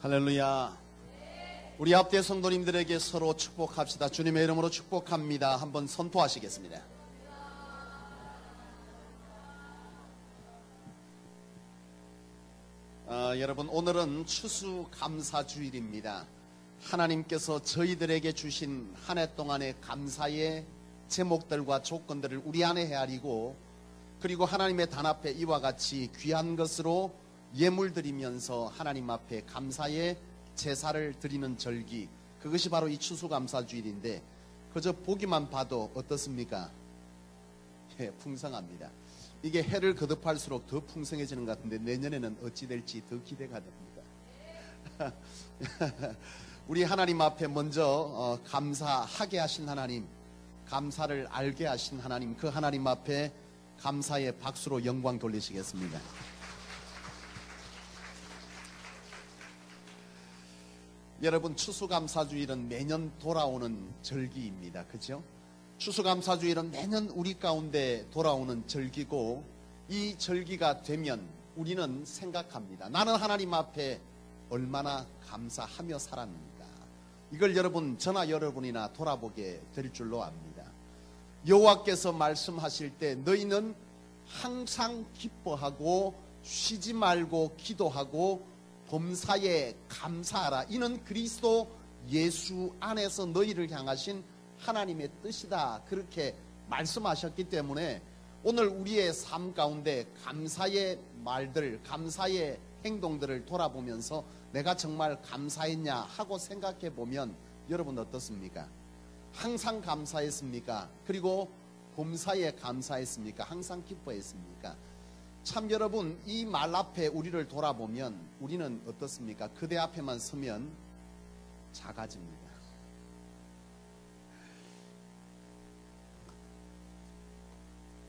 할렐루야. 우리 앞뒤 성도님들에게 서로 축복합시다. 주님의 이름으로 축복합니다. 한번 선포하시겠습니다. 여러분, 오늘은 추수감사주일입니다. 하나님께서 저희들에게 주신 한 해 동안의 감사의 제목들과 조건들을 우리 안에 헤아리고, 그리고 하나님의 단 앞에 이와 같이 귀한 것으로 예물 드리면서 하나님 앞에 감사의 제사를 드리는 절기, 그것이 바로 이 추수감사주일인데, 그저 보기만 봐도 어떻습니까? 예, 풍성합니다. 이게 해를 거듭할수록 더 풍성해지는 것 같은데, 내년에는 어찌 될지 더 기대가 됩니다. 우리 하나님 앞에 먼저 감사하게 하신 하나님, 감사를 알게 하신 하나님, 그 하나님 앞에 감사의 박수로 영광 돌리시겠습니다. 여러분, 추수감사주일은 매년 돌아오는 절기입니다. 그죠? 추수감사주일은 매년 우리 가운데 돌아오는 절기고, 이 절기가 되면 우리는 생각합니다. 나는 하나님 앞에 얼마나 감사하며 살았는가. 이걸 여러분, 저나 여러분이나 돌아보게 될 줄로 압니다. 여호와께서 말씀하실 때 너희는 항상 기뻐하고 쉬지 말고 기도하고 범사에 감사하라. 이는 그리스도 예수 안에서 너희를 향하신 하나님의 뜻이다. 그렇게 말씀하셨기 때문에 오늘 우리의 삶 가운데 감사의 말들, 감사의 행동들을 돌아보면서 내가 정말 감사했냐 하고 생각해 보면 여러분 어떻습니까? 항상 감사했습니까? 그리고 범사에 감사했습니까? 항상 기뻐했습니까? 참 여러분, 이 말 앞에 우리를 돌아보면 우리는 어떻습니까? 그대 앞에만 서면 작아집니다.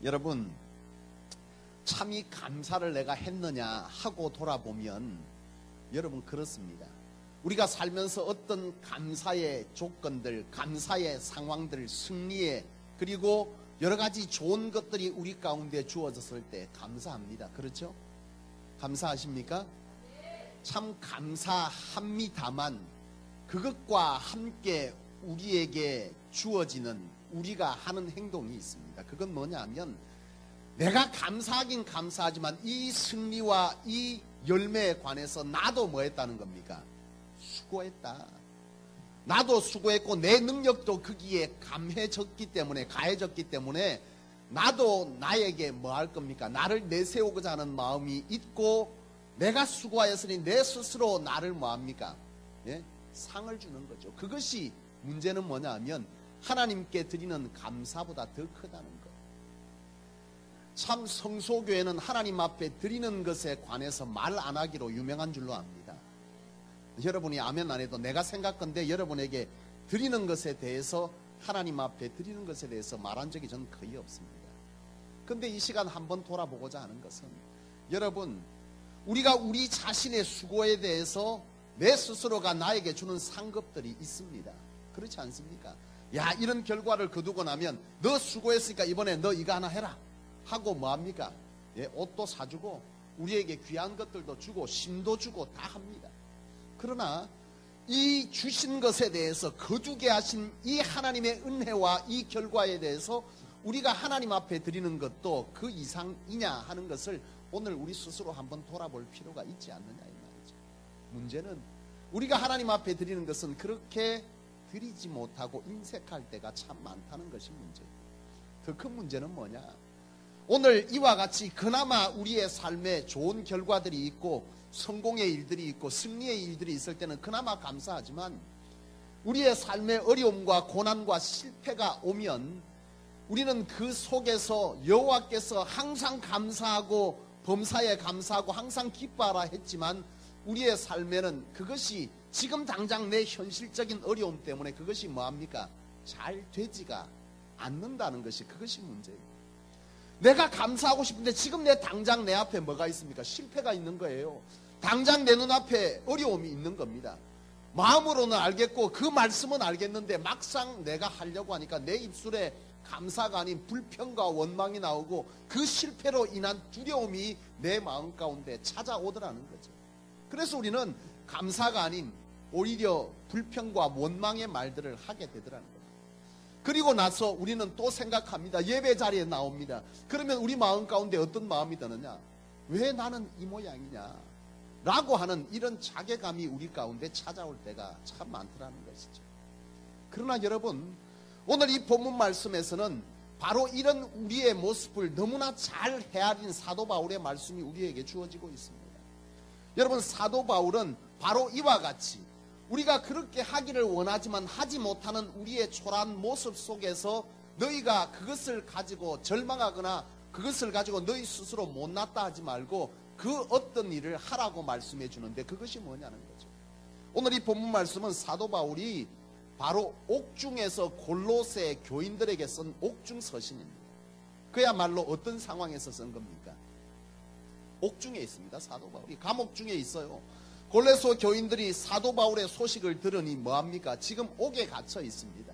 여러분, 참 이 감사를 내가 했느냐 하고 돌아보면 여러분 그렇습니다. 우리가 살면서 어떤 감사의 조건들, 감사의 상황들, 승리의, 그리고 여러 가지 좋은 것들이 우리 가운데 주어졌을 때 감사합니다. 그렇죠? 감사하십니까? 참 감사합니다만 그것과 함께 우리에게 주어지는, 우리가 하는 행동이 있습니다. 그건 뭐냐면, 내가 감사하긴 감사하지만 이 승리와 이 열매에 관해서 나도 뭐 했다는 겁니까? 수고했다. 나도 수고했고 내 능력도 거기에 가해졌기 때문에 나도 나에게 뭐 할 겁니까? 나를 내세우고자 하는 마음이 있고, 내가 수고하였으니 내 스스로 나를 뭐 합니까? 예? 상을 주는 거죠. 그것이 문제는 뭐냐 하면 하나님께 드리는 감사보다 더 크다는 것. 참 성소교회는 하나님 앞에 드리는 것에 관해서 말 안 하기로 유명한 줄로 압니다. 여러분이 아멘 안 해도 내가 생각건데 여러분에게 드리는 것에 대해서, 하나님 앞에 드리는 것에 대해서 말한 적이 저는 거의 없습니다. 그런데 이 시간 한번 돌아보고자 하는 것은, 여러분, 우리가 우리 자신의 수고에 대해서 내 스스로가 나에게 주는 상급들이 있습니다. 그렇지 않습니까? 야, 이런 결과를 거두고 나면 너 수고했으니까 이번에 너 이거 하나 해라 하고 뭐합니까? 예, 옷도 사주고 우리에게 귀한 것들도 주고 심도 주고 다 합니다. 그러나 이 주신 것에 대해서 거두게 하신 이 하나님의 은혜와 이 결과에 대해서 우리가 하나님 앞에 드리는 것도 그 이상이냐 하는 것을 오늘 우리 스스로 한번 돌아볼 필요가 있지 않느냐 이 말이죠. 문제는 우리가 하나님 앞에 드리는 것은 그렇게 드리지 못하고 인색할 때가 참 많다는 것이 문제예요. 더 큰 문제는 뭐냐? 오늘 이와 같이 그나마 우리의 삶에 좋은 결과들이 있고 성공의 일들이 있고 승리의 일들이 있을 때는 그나마 감사하지만, 우리의 삶의 어려움과 고난과 실패가 오면 우리는 그 속에서 여호와께서 항상 감사하고 범사에 감사하고 항상 기뻐하라 했지만, 우리의 삶에는 그것이 지금 당장 내 현실적인 어려움 때문에 그것이 뭐합니까? 잘 되지가 않는다는 것이, 그것이 문제예요. 내가 감사하고 싶은데 지금 당장 내 앞에 뭐가 있습니까? 실패가 있는 거예요. 당장 내 눈앞에 어려움이 있는 겁니다. 마음으로는 알겠고 그 말씀은 알겠는데 막상 내가 하려고 하니까 내 입술에 감사가 아닌 불평과 원망이 나오고 그 실패로 인한 두려움이 내 마음 가운데 찾아오더라는 거죠. 그래서 우리는 감사가 아닌 오히려 불평과 원망의 말들을 하게 되더라는 거예요. 그리고 나서 우리는 또 생각합니다. 예배 자리에 나옵니다. 그러면 우리 마음 가운데 어떤 마음이 드느냐? 왜 나는 이 모양이냐? 라고 하는 이런 자괴감이 우리 가운데 찾아올 때가 참 많더라는 것이죠. 그러나 여러분, 오늘 이 본문 말씀에서는 바로 이런 우리의 모습을 너무나 잘 헤아린 사도 바울의 말씀이 우리에게 주어지고 있습니다. 여러분, 사도 바울은 바로 이와 같이 우리가 그렇게 하기를 원하지만 하지 못하는 우리의 초라한 모습 속에서 너희가 그것을 가지고 절망하거나 그것을 가지고 너희 스스로 못났다 하지 말고 그 어떤 일을 하라고 말씀해 주는데, 그것이 뭐냐는 거죠. 오늘 이 본문 말씀은 사도 바울이 바로 옥중에서 골로새 교인들에게 쓴 옥중 서신입니다. 그야말로 어떤 상황에서 쓴 겁니까? 옥중에 있습니다. 사도 바울이 감옥 중에 있어요. 골로새 교인들이 사도 바울의 소식을 들으니 뭐합니까? 지금 옥에 갇혀 있습니다.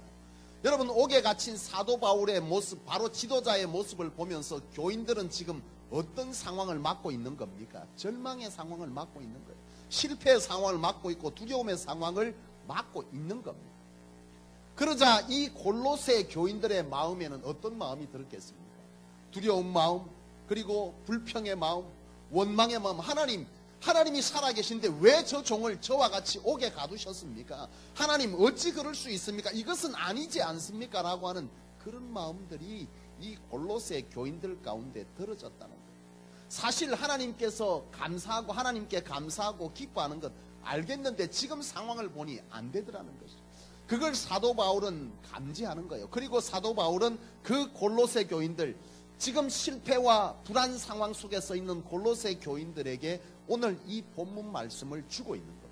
여러분, 옥에 갇힌 사도 바울의 모습, 바로 지도자의 모습을 보면서 교인들은 지금 어떤 상황을 맞고 있는 겁니까? 절망의 상황을 맞고 있는 거예요. 실패의 상황을 맞고 있고 두려움의 상황을 맞고 있는 겁니다. 그러자 이 골로새 교인들의 마음에는 어떤 마음이 들었겠습니까? 두려운 마음, 그리고 불평의 마음, 원망의 마음. 하나님이 살아계신데 왜 저 종을 저와 같이 옥에 가두셨습니까? 하나님 어찌 그럴 수 있습니까? 이것은 아니지 않습니까? 라고 하는 그런 마음들이 이 골로새 교인들 가운데 들어졌다는 거예요. 사실 하나님께서 감사하고 하나님께 감사하고 기뻐하는 것 알겠는데 지금 상황을 보니 안 되더라는 것이죠. 그걸 사도 바울은 감지하는 거예요. 그리고 사도 바울은 그 골로새 교인들, 지금 실패와 불안 상황 속에 서 있는 골로새 교인들에게 오늘 이 본문 말씀을 주고 있는 겁니다.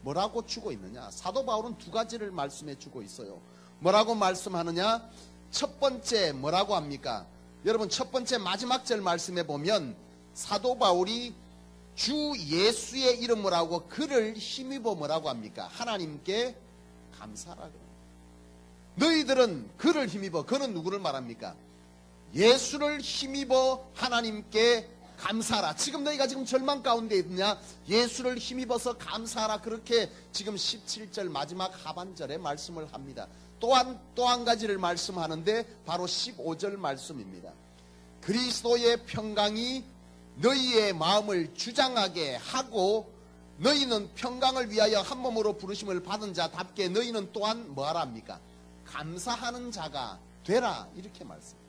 뭐라고 주고 있느냐? 사도 바울은 두 가지를 말씀해 주고 있어요. 뭐라고 말씀하느냐? 첫 번째 뭐라고 합니까? 여러분, 첫 번째 마지막 절 말씀해 보면 사도 바울이 주 예수의 이름을 하고 그를 힘입어 뭐라고 합니까? 하나님께 감사하라. 너희들은 그를 힘입어. 그는 누구를 말합니까? 예수를 힘입어 하나님께 감사하라. 지금 너희가 지금 절망 가운데 있느냐? 예수를 힘입어서 감사하라. 그렇게 지금 17절 마지막 하반절에 말씀을 합니다. 또한 또 한 가지를 말씀하는데 바로 15절 말씀입니다. 그리스도의 평강이 너희의 마음을 주장하게 하고 너희는 평강을 위하여 한 몸으로 부르심을 받은 자답게 너희는 또한 뭐하라 합니까? 감사하는 자가 되라. 이렇게 말씀합니다.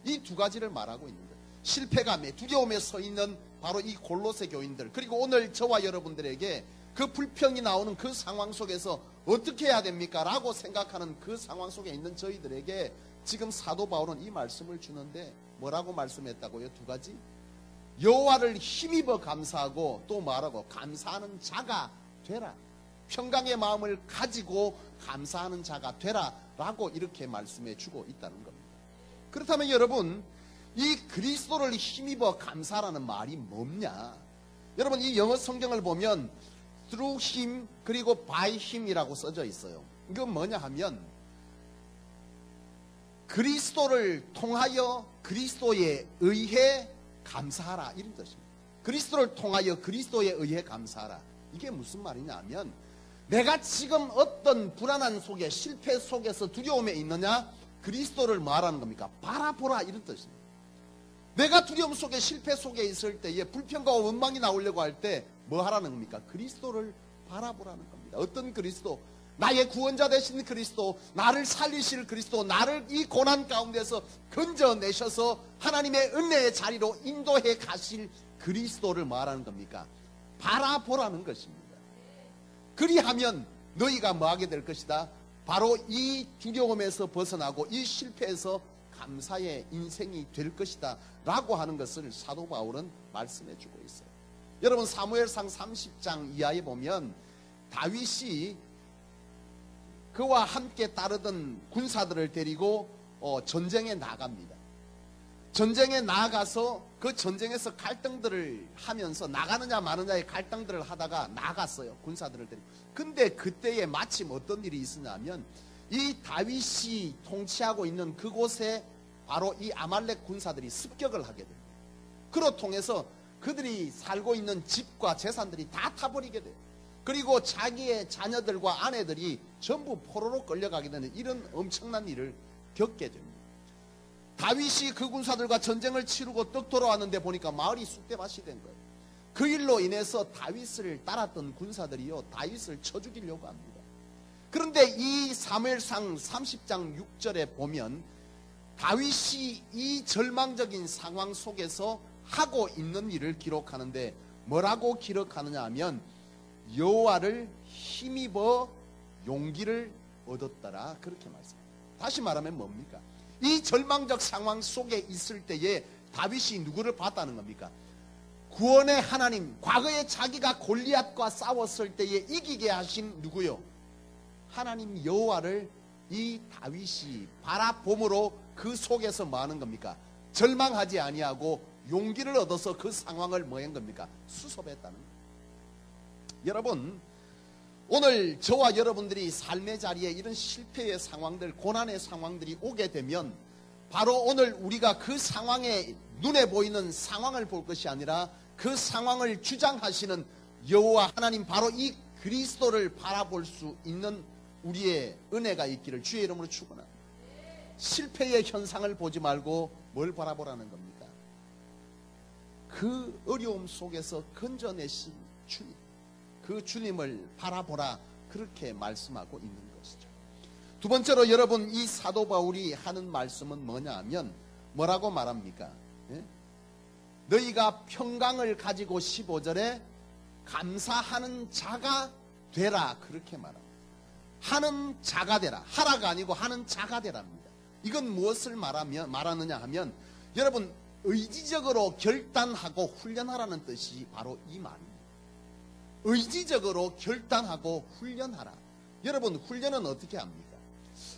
이 두 가지를 말하고 있는 거예요. 실패감에 두려움에 서 있는 바로 이 골로새 교인들, 그리고 오늘 저와 여러분들에게 그 불평이 나오는 그 상황 속에서 어떻게 해야 됩니까? 라고 생각하는 그 상황 속에 있는 저희들에게 지금 사도 바울은 이 말씀을 주는데 뭐라고 말씀했다고요? 두 가지. 여호와를 힘입어 감사하고 또 말하고 감사하는 자가 되라. 평강의 마음을 가지고 감사하는 자가 되라 라고 이렇게 말씀해 주고 있다는 겁니다. 그렇다면 여러분, 이 그리스도를 힘입어 감사라는 말이 뭐냐? 여러분, 이 영어 성경을 보면 through him 그리고 by him이라고 써져 있어요. 이건 뭐냐 하면 그리스도를 통하여 그리스도에 의해 감사하라, 이런 뜻입니다. 그리스도를 통하여 그리스도에 의해 감사하라. 이게 무슨 말이냐 하면 내가 지금 어떤 불안한 속에 실패 속에서 두려움에 있느냐? 그리스도를 말하는 겁니까? 바라보라, 이런 뜻입니다. 내가 두려움 속에 실패 속에 있을 때에 불평과 원망이 나오려고 할 때 뭐 하라는 겁니까? 그리스도를 바라보라는 겁니다. 어떤 그리스도? 나의 구원자 되신 그리스도, 나를 살리실 그리스도, 나를 이 고난 가운데서 건져내셔서 하나님의 은혜의 자리로 인도해 가실 그리스도를 말하는 겁니까? 바라보라는 것입니다. 그리하면 너희가 뭐하게 될 것이다? 바로 이 두려움에서 벗어나고 이 실패에서 감사의 인생이 될 것이다 라고 하는 것을 사도 바울은 말씀해 주고 있어요. 여러분, 사무엘상 30장 이하에 보면 다윗이 그와 함께 따르던 군사들을 데리고 전쟁에 나갑니다. 전쟁에 나가서 그 전쟁에서 갈등들을 하면서 나가느냐 마느냐의 갈등들을 하다가 나갔어요. 군사들을 데리고. 근데 그때에 마침 어떤 일이 있었냐면 이 다윗이 통치하고 있는 그곳에 바로 이 아말렉 군사들이 습격을 하게 됩니다. 그로 통해서 그들이 살고 있는 집과 재산들이 다 타버리게 돼요. 그리고 자기의 자녀들과 아내들이 전부 포로로 끌려가게 되는 이런 엄청난 일을 겪게 됩니다. 다윗이 그 군사들과 전쟁을 치르고 떡 돌아왔는데 보니까 마을이 쑥대밭이 된 거예요. 그 일로 인해서 다윗을 따랐던 군사들이요, 다윗을 쳐 죽이려고 합니다. 그런데 이 사무엘상 30장 6절에 보면 다윗이 이 절망적인 상황 속에서 하고 있는 일을 기록하는데 뭐라고 기록하느냐 하면 여호와를 힘입어 용기를 얻었더라, 그렇게 말씀합니다. 다시 말하면 뭡니까? 이 절망적 상황 속에 있을 때에 다윗이 누구를 봤다는 겁니까? 구원의 하나님, 과거에 자기가 골리앗과 싸웠을 때에 이기게 하신 누구요? 하나님 여호와를 이 다윗이 바라봄으로 그 속에서 뭐 하는 겁니까? 절망하지 아니하고 용기를 얻어서 그 상황을 뭐 한 겁니까? 수습했다는 거예요. 여러분, 오늘 저와 여러분들이 삶의 자리에 이런 실패의 상황들, 고난의 상황들이 오게 되면 바로 오늘 우리가 그 상황에 눈에 보이는 상황을 볼 것이 아니라 그 상황을 주장하시는 여호와 하나님, 바로 이 그리스도를 바라볼 수 있는 우리의 은혜가 있기를 주의 이름으로 축원합니다. 실패의 현상을 보지 말고 뭘 바라보라는 겁니까? 그 어려움 속에서 건져내신 주님, 그 주님을 바라보라, 그렇게 말씀하고 있는 것이죠. 두 번째로 여러분, 이 사도 바울이 하는 말씀은 뭐냐 하면 뭐라고 말합니까? 너희가 평강을 가지고 15절에 감사하는 자가 되라, 그렇게 말합니다. 하는 자가 되라, 하라가 아니고 하는 자가 되랍니다. 이건 무엇을 말하느냐 하면 여러분, 의지적으로 결단하고 훈련하라는 뜻이 바로 이 말입니다. 의지적으로 결단하고 훈련하라. 여러분, 훈련은 어떻게 합니까?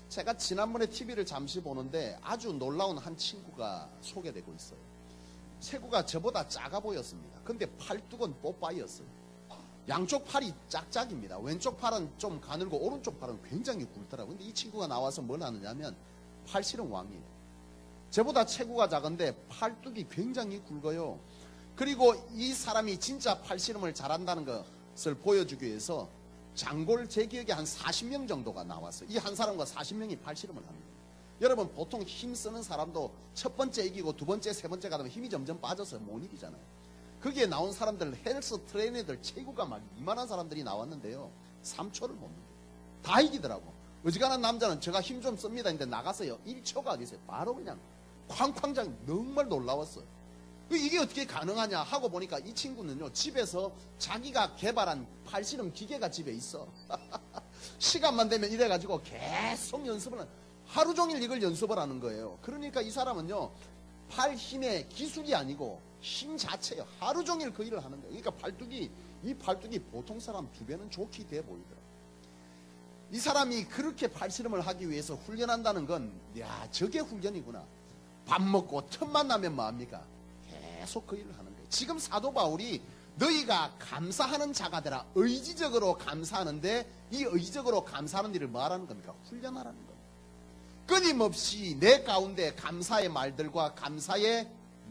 제가 지난번에 TV를 잠시 보는데 아주 놀라운 한 친구가 소개되고 있어요. 체구가 저보다 작아 보였습니다. 근데 팔뚝은 뽀빠이였어요. 양쪽 팔이 짝짝입니다. 왼쪽 팔은 좀 가늘고 오른쪽 팔은 굉장히 굵더라고요. 근데 이 친구가 나와서 뭘 하느냐면 팔씨름 왕이에요. 저보다 체구가 작은데 팔뚝이 굉장히 굵어요. 그리고 이 사람이 진짜 팔씨름을 잘한다는 것을 보여주기 위해서 장골, 제 기억에 한 40명 정도가 나왔어요. 이 한 사람과 40명이 팔씨름을 합니다. 여러분, 보통 힘쓰는 사람도 첫 번째 이기고 두 번째, 세 번째 가다 보면 힘이 점점 빠져서 못 이기잖아요. 거기에 나온 사람들, 헬스 트레이너들, 체구가 막 이만한 사람들이 나왔는데요, 3초를 못 이겨요. 다 이기더라고. 어지간한 남자는 제가 힘 좀 씁니다 했는데 나가서요, 1초가 어디서요? 바로 그냥 쾅쾅장. 정말 놀라웠어요. 이게 어떻게 가능하냐 하고 보니까 이 친구는요, 집에서 자기가 개발한 팔씨름 기계가 집에 있어. 시간만 되면 이래가지고 계속 연습을 하루 종일 이걸 연습을 하는 거예요. 그러니까 이 사람은요, 팔 힘의 기술이 아니고 힘 자체예요. 하루 종일 그 일을 하는 거예요. 그러니까 이 팔뚝이 보통 사람 2배는 좋게 돼 보이더라고요. 이 사람이 그렇게 팔씨름을 하기 위해서 훈련한다는 건, 야, 저게 훈련이구나. 밥 먹고 틈만 나면 뭐합니까? 계속 그 일을 하는 거예요. 지금 사도 바울이 너희가 감사하는 자가 되라, 의지적으로 감사하는데 이 의지적으로 감사하는 일을 뭐하라는 겁니까? 훈련하라는 겁니다. 끊임없이 내 가운데 감사의 말들과 감사의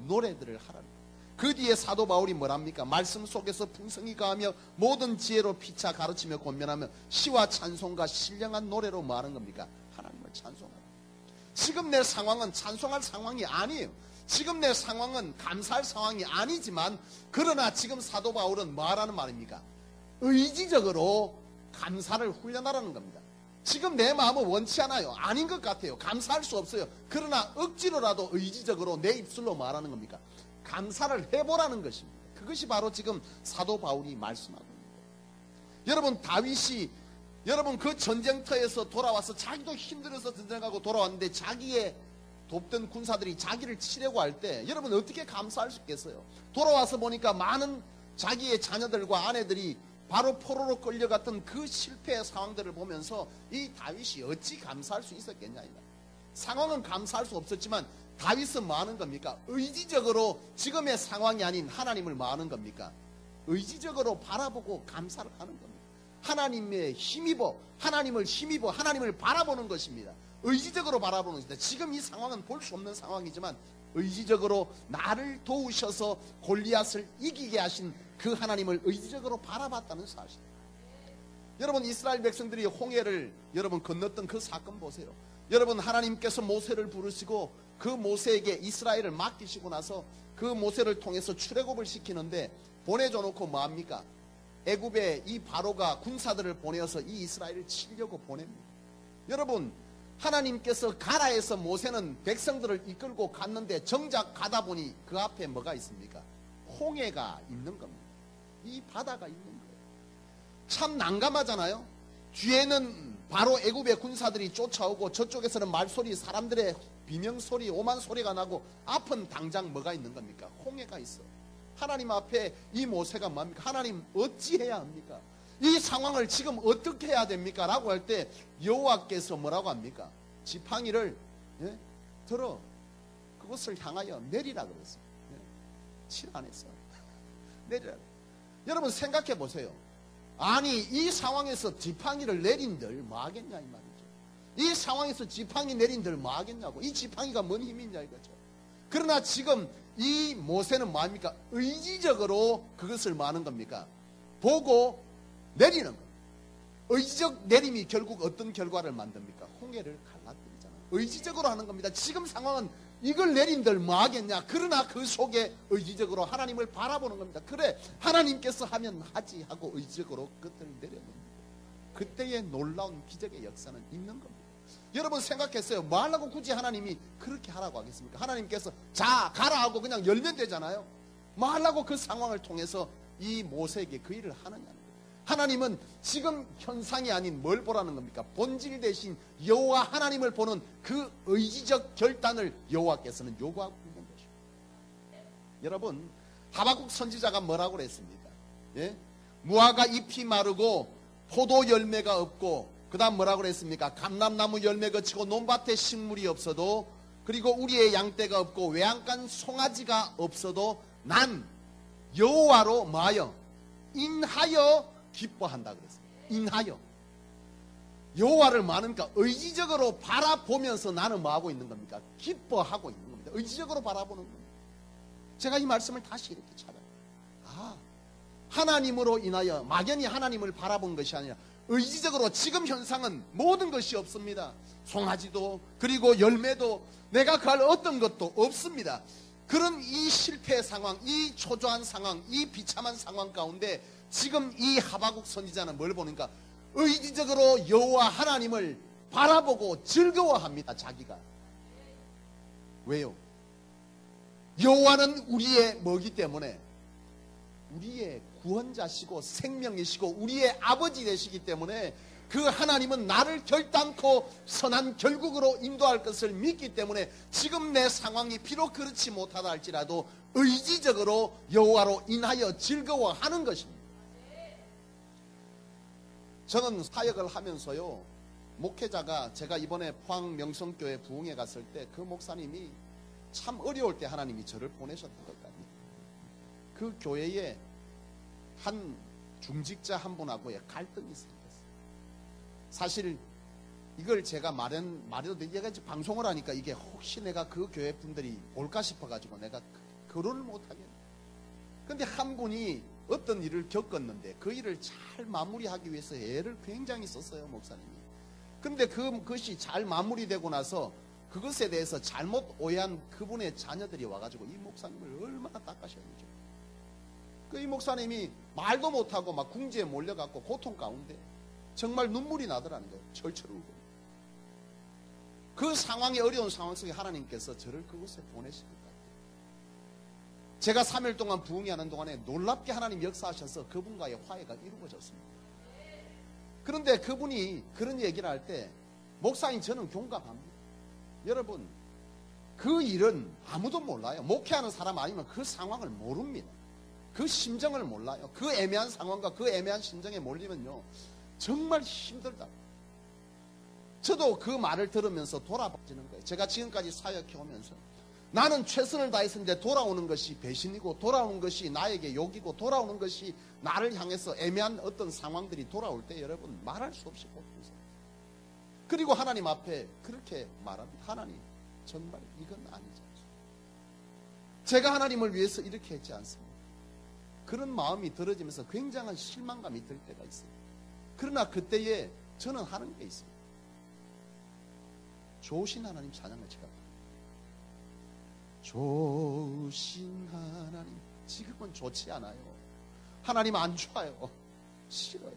노래들을 하라는 거예요. 그 뒤에 사도 바울이 뭐랍니까? 말씀 속에서 풍성히 가하며 모든 지혜로 피차 가르치며 권면하며 시와 찬송과 신령한 노래로 뭐하는 겁니까? 하나님을 찬송하라. 지금 내 상황은 찬송할 상황이 아니에요. 지금 내 상황은 감사할 상황이 아니지만, 그러나 지금 사도 바울은 뭐 하라는 말입니까? 의지적으로 감사를 훈련하라는 겁니다. 지금 내 마음은 원치 않아요. 아닌 것 같아요. 감사할 수 없어요. 그러나 억지로라도 의지적으로 내 입술로 말하는 겁니까? 감사를 해보라는 것입니다. 그것이 바로 지금 사도 바울이 말씀하고 있는 거예요. 여러분, 다윗이 여러분 그 전쟁터에서 돌아와서 자기도 힘들어서 전쟁하고 돌아왔는데 자기의 돕던 군사들이 자기를 치려고 할 때 여러분 어떻게 감사할 수 있겠어요? 돌아와서 보니까 많은 자기의 자녀들과 아내들이 바로 포로로 끌려갔던 그 실패의 상황들을 보면서 이 다윗이 어찌 감사할 수 있었겠냐. 상황은 감사할 수 없었지만 다윗은 뭐 하는 겁니까? 의지적으로 지금의 상황이 아닌 하나님을 뭐 하는 겁니까? 의지적으로 바라보고 감사를 하는 겁니다. 하나님의 힘입어, 하나님을 바라보는 것입니다. 의지적으로 바라보는 것입니다. 지금 이 상황은 볼 수 없는 상황이지만 의지적으로 나를 도우셔서 골리앗을 이기게 하신 그 하나님을 의지적으로 바라봤다는 사실. 여러분, 이스라엘 백성들이 홍해를 여러분 건넜던 그 사건 보세요. 여러분, 하나님께서 모세를 부르시고 그 모세에게 이스라엘을 맡기시고 나서 그 모세를 통해서 출애굽을 시키는데 보내줘 놓고 뭐합니까? 애굽에 이 바로가 군사들을 보내어서 이 이스라엘을 치려고 보냅니다. 여러분, 하나님께서 가라 해서 모세는 백성들을 이끌고 갔는데 정작 가다 보니 그 앞에 뭐가 있습니까? 홍해가 있는 겁니다. 이 바다가 있는 거예요. 참 난감하잖아요. 뒤에는 바로 애굽의 군사들이 쫓아오고 저쪽에서는 말소리, 사람들의 비명소리, 오만 소리가 나고 앞은 당장 뭐가 있는 겁니까? 홍해가 있어. 하나님 앞에 이 모세가 뭡니까? 하나님 어찌해야 합니까? 이 상황을 지금 어떻게 해야 됩니까? 라고 할 때 여호와께서 뭐라고 합니까? 지팡이를 들어 그것을 향하여 내리라 그랬어요. 칠 안 했어요. 내리라. 여러분 생각해 보세요. 아니 이 상황에서 지팡이를 내린들 뭐 하겠냐 이 말이죠. 이 상황에서 지팡이 내린들 뭐 하겠냐고. 이 지팡이가 뭔 힘이냐 이거죠. 그러나 지금 이 모세는 뭐 합니까? 의지적으로 그것을 뭐 하는 겁니까? 보고 내리는 겁니다. 의지적 내림이 결국 어떤 결과를 만듭니까? 홍해를 갈라뜨리잖아요. 의지적으로 하는 겁니다. 지금 상황은 이걸 내린들 뭐 하겠냐. 그러나 그 속에 의지적으로 하나님을 바라보는 겁니다. 그래 하나님께서 하면 하지 하고 의지적으로 그것들을 내려놓는 거예요. 그때의 놀라운 기적의 역사는 있는 겁니다. 여러분 생각했어요. 뭐 하려고 굳이 하나님이 그렇게 하라고 하겠습니까? 하나님께서 자 가라 하고 그냥 열면 되잖아요. 뭐 하려고 그 상황을 통해서 이 모세에게 그 일을 하느냐는 거예요. 하나님은 지금 현상이 아닌 뭘 보라는 겁니까? 본질 대신 여호와 하나님을 보는 그 의지적 결단을 여호와께서는 요구하고 있는 것입니다. 여러분 하박국 선지자가 뭐라고 그랬습니까? 예? 무화과 잎이 마르고 포도 열매가 없고 그 다음 뭐라고 그랬습니까? 감람나무 열매 거치고 논밭에 식물이 없어도 그리고 우리의 양떼가 없고 외양간 송아지가 없어도 난 여호와로 뭐하여? 인하여 기뻐한다 그랬습니다. 인하여. 여호와를 뭐하니까 의지적으로 바라보면서 나는 뭐하고 있는 겁니까? 기뻐하고 있는 겁니다. 의지적으로 바라보는 겁니다. 제가 이 말씀을 다시 이렇게 찾아요. 아, 하나님으로 인하여 막연히 하나님을 바라본 것이 아니라 의지적으로 지금 현상은 모든 것이 없습니다. 송아지도 그리고 열매도 내가 갈 어떤 것도 없습니다. 그런 이 실패 상황, 이 초조한 상황, 이 비참한 상황 가운데 지금 이 하박국 선지자는 뭘 보니까 의지적으로 여호와 하나님을 바라보고 즐거워합니다. 자기가. 왜요? 여호와는 우리의 뭐기 때문에 우리의 구원자시고 생명이시고 우리의 아버지 되시기 때문에 그 하나님은 나를 결단코 선한 결국으로 인도할 것을 믿기 때문에 지금 내 상황이 비록 그렇지 못하다 할지라도 의지적으로 여호와로 인하여 즐거워하는 것입니다. 저는 사역을 하면서요, 목회자가 제가 이번에 포항 명성교회 부흥회 갔을 때 그 목사님이 참 어려울 때 하나님이 저를 보내셨던 것 같아요. 그 교회에 한 중직자 한 분하고의 갈등이 생겼어요. 사실 이걸 제가 말해도 얘가 방송을 하니까 이게 혹시 내가 그 교회 분들이 볼까 싶어가지고 내가 거론을 못하겠네. 근데 한 분이 어떤 일을 겪었는데 그 일을 잘 마무리하기 위해서 애를 굉장히 썼어요, 목사님이. 근데 그것이 잘 마무리되고 나서 그것에 대해서 잘못 오해한 그분의 자녀들이 와가지고 이 목사님을 얼마나 닦아셨는지. 이 목사님이 말도 못하고 막 궁지에 몰려갖고 고통 가운데 정말 눈물이 나더라는 거예요. 철철 울고. 그 상황이 어려운 상황 속에 하나님께서 저를 그곳에 보내신 것 같아요. 제가 3일 동안 부흥회 하는 동안에 놀랍게 하나님 역사하셔서 그분과의 화해가 이루어졌습니다. 그런데 그분이 그런 얘기를 할 때 목사님 저는 공감합니다. 여러분 그 일은 아무도 몰라요. 목회하는 사람 아니면 그 상황을 모릅니다. 그 심정을 몰라요. 그 애매한 상황과 그 애매한 심정에 몰리면요 정말 힘들다. 저도 그 말을 들으면서 돌아봐지는 거예요. 제가 지금까지 사역해 오면서 나는 최선을 다했는데 돌아오는 것이 배신이고 돌아오는 것이 나에게 욕이고 돌아오는 것이 나를 향해서 애매한 어떤 상황들이 돌아올 때 여러분 말할 수 없이 고통스러워요. 그리고 하나님 앞에 그렇게 말합니다. 하나님 정말 이건 아니지. 제가 하나님을 위해서 이렇게 했지 않습니까? 그런 마음이 들어지면서 굉장한 실망감이 들 때가 있어요. 그러나 그때에 저는 하는 게 있어요. 좋으신 하나님 찬양을 제가 좋으신 하나님, 지금은 좋지 않아요. 하나님 안 좋아요. 싫어요.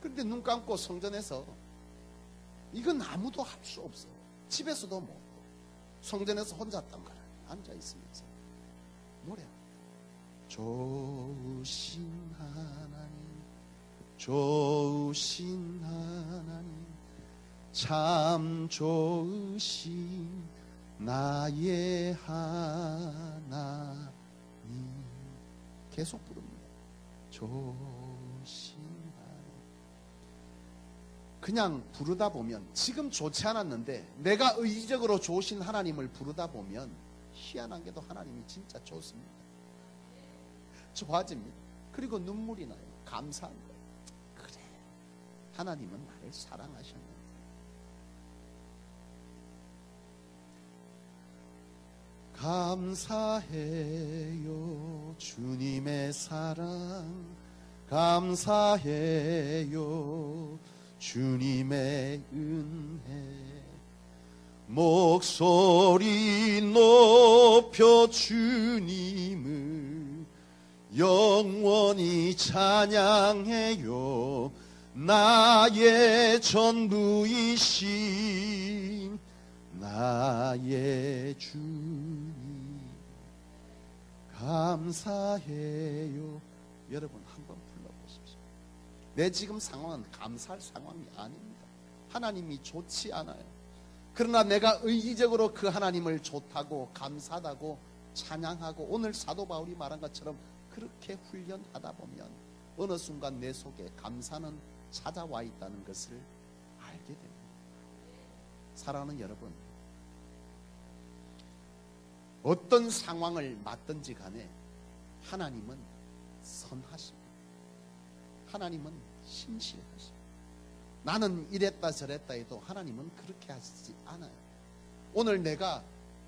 그런데 눈 감고 성전에서 이건 아무도 할 수 없어. 집에서도 못. 성전에서 혼자 딴 거라 앉아 있으면서 노래. 좋으신 하나님, 좋으신 하나님, 참 좋으신 나의 하나님. 계속 부릅니다. 좋으신 하나님. 그냥 부르다 보면 지금 좋지 않았는데 내가 의지적으로 좋으신 하나님을 부르다 보면 희한한 게도 하나님이 진짜 좋습니다. 좋아집니다. 그리고 눈물이 나요. 감사한 거예요. 그래, 하나님은 나를 사랑하셨는데. 감사해요 주님의 사랑, 감사해요 주님의 은혜. 목소리 높여 주님을 영원히 찬양해요. 나의 전부이신 나의 주님, 감사해요. 여러분 한번 불러보십시오. 내 지금 상황은 감사할 상황이 아닙니다. 하나님이 좋지 않아요. 그러나 내가 의지적으로 그 하나님을 좋다고 감사하다고 찬양하고, 오늘 사도 바울이 말한 것처럼 그렇게 훈련하다 보면 어느 순간 내 속에 감사는 찾아와 있다는 것을 알게 됩니다. 사랑하는 여러분, 어떤 상황을 맞든지 간에 하나님은 선하십니다. 하나님은 신실하십니다. 나는 이랬다 저랬다 해도 하나님은 그렇게 하시지 않아요. 오늘 내가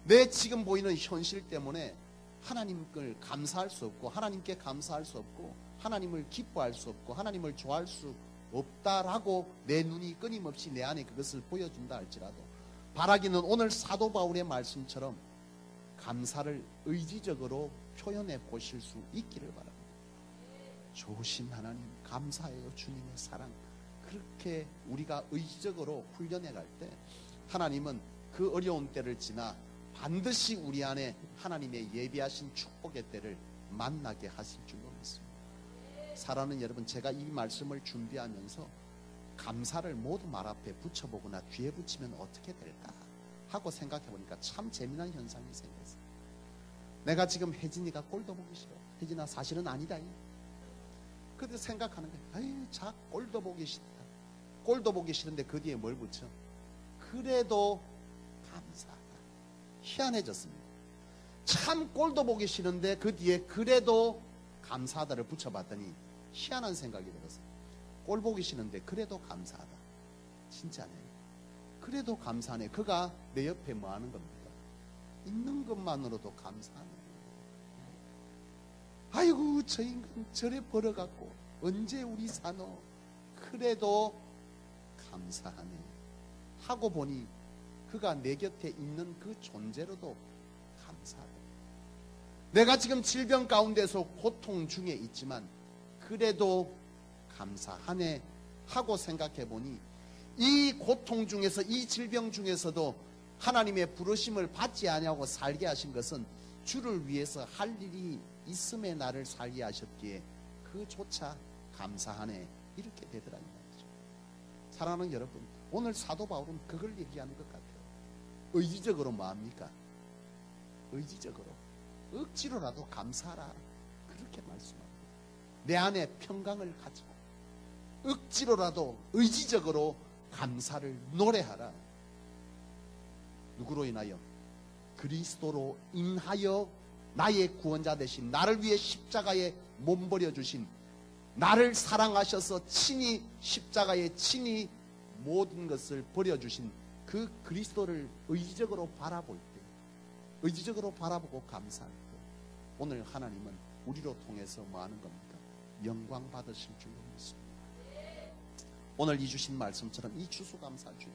내 지금 보이는 현실 때문에 하나님을 감사할 수 없고, 하나님께 감사할 수 없고, 하나님을 기뻐할 수 없고, 하나님을 좋아할 수 없다라고 내 눈이 끊임없이 내 안에 그것을 보여준다 할지라도, 바라기는 오늘 사도 바울의 말씀처럼 감사를 의지적으로 표현해 보실 수 있기를 바랍니다. 좋으신 하나님, 감사해요 주님의 사랑. 그렇게 우리가 의지적으로 훈련해 갈 때 하나님은 그 어려운 때를 지나 반드시 우리 안에 하나님의 예비하신 축복의 때를 만나게 하실 줄로 믿습니다. 사랑하는 여러분, 제가 이 말씀을 준비하면서 감사를 모두 말 앞에 붙여보거나 뒤에 붙이면 어떻게 될까 하고 생각해 보니까 참 재미난 현상이 생겼어요. 내가 지금 혜진이가 꼴도 보기 싫어. 혜진아 사실은 아니다. 그때 생각하는 거예요. 아이, 자 꼴도 보기 싫다. 꼴도 보기 싫은데 그 뒤에 뭘 붙여? 그래도 감사하다. 희한해졌습니다. 참 꼴도 보기 싫은데 그 뒤에 그래도 감사하다를 붙여봤더니 희한한 생각이 들었어요. 꼴 보기 싫은데 그래도 감사하다. 진짜네. 그래도 감사하네. 그가 내 옆에 뭐 하는 겁니까? 있는 것만으로도 감사하네. 아이고 저 인간 저래 벌어갖고 언제 우리 사노? 그래도 감사하네 하고 보니 그가 내 곁에 있는 그 존재로도 감사하다. 내가 지금 질병 가운데서 고통 중에 있지만 그래도 감사하네 하고 생각해 보니, 이 고통 중에서, 이 질병 중에서도 하나님의 부르심을 받지 아니하고 살게 하신 것은 주를 위해서 할 일이 있음에 나를 살게 하셨기에 그조차 감사하네, 이렇게 되더라는 거죠. 사랑하는 여러분, 오늘 사도 바울은 그걸 얘기하는 것 같아요. 의지적으로 뭐합니까? 의지적으로 억지로라도 감사하라, 그렇게 말씀합니다. 내 안에 평강을 가지고 억지로라도 의지적으로 감사를 노래하라. 누구로 인하여? 그리스도로 인하여 나의 구원자 되신, 나를 위해 십자가에 몸버려 주신, 나를 사랑하셔서 친히 십자가에 친히 모든 것을 버려주신 그 그리스도를 의지적으로 바라볼 때 의지적으로 바라보고 감사할 때 오늘 하나님은 우리로 통해서 뭐 하는 겁니까? 영광 받으실 줄로 믿습니다. 오늘 이 주신 말씀처럼 이 추수감사주일에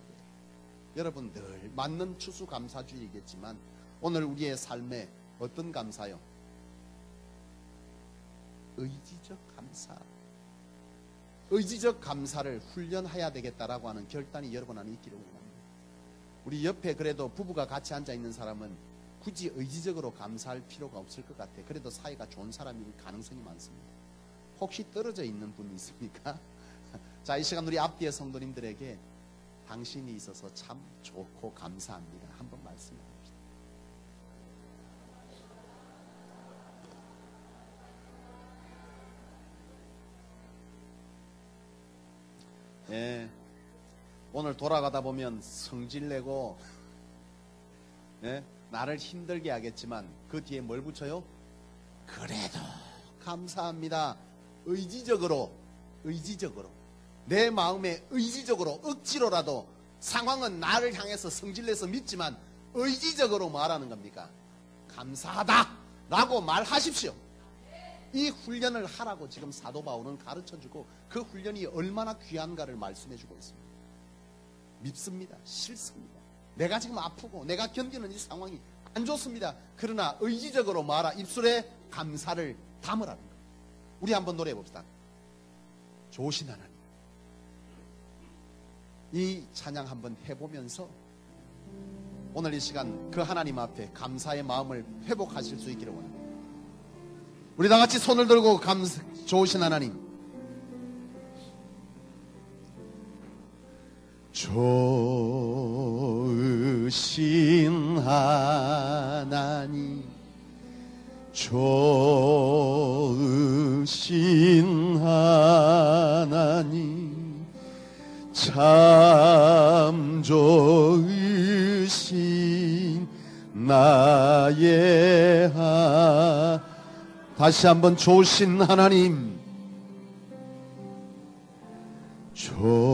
여러분 늘 맞는 추수감사주일이겠지만 오늘 우리의 삶에 어떤 감사요? 의지적 감사. 의지적 감사를 훈련해야 되겠다라고 하는 결단이 여러분 안에 있기를 원합니다. 우리 옆에 그래도 부부가 같이 앉아 있는 사람은 굳이 의지적으로 감사할 필요가 없을 것 같아. 그래도 사이가 좋은 사람일 가능성이 많습니다. 혹시 떨어져 있는 분이 있습니까? 자, 이 시간 우리 앞뒤의 성도님들에게 당신이 있어서 참 좋고 감사합니다. 한번 말씀해 봅시다. 예, 오늘 돌아가다 보면 성질내고 예, 나를 힘들게 하겠지만 그 뒤에 뭘 붙여요? 그래도 감사합니다. 의지적으로 내 마음에 의지적으로 억지로라도 상황은 나를 향해서 성질내서 믿지만 의지적으로 말하는 겁니까? 감사하다 라고 말하십시오. 이 훈련을 하라고 지금 사도 바울은 가르쳐주고 그 훈련이 얼마나 귀한가를 말씀해주고 있습니다. 밉습니다. 싫습니다. 내가 지금 아프고 내가 견디는 이 상황이 안 좋습니다. 그러나 의지적으로 말하 입술에 감사를 담으라는 거예요. 우리 한번 노래해 봅시다. 좋으신 하나님. 이 찬양 한번 해보면서 오늘 이 시간 그 하나님 앞에 감사의 마음을 회복하실 수 있기를 원합니다. 우리 다 같이 손을 들고 좋으신 하나님. 좋으신 하나님, 좋으신 하나님, 참 좋으신 나의 다시 한번 좋으신 하나님, 좋으신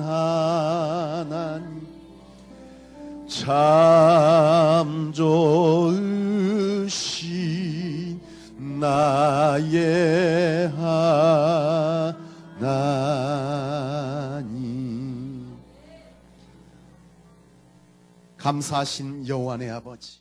하나님, 참 좋으신 나의 하나님. 감사하신 여호와 내 아버지,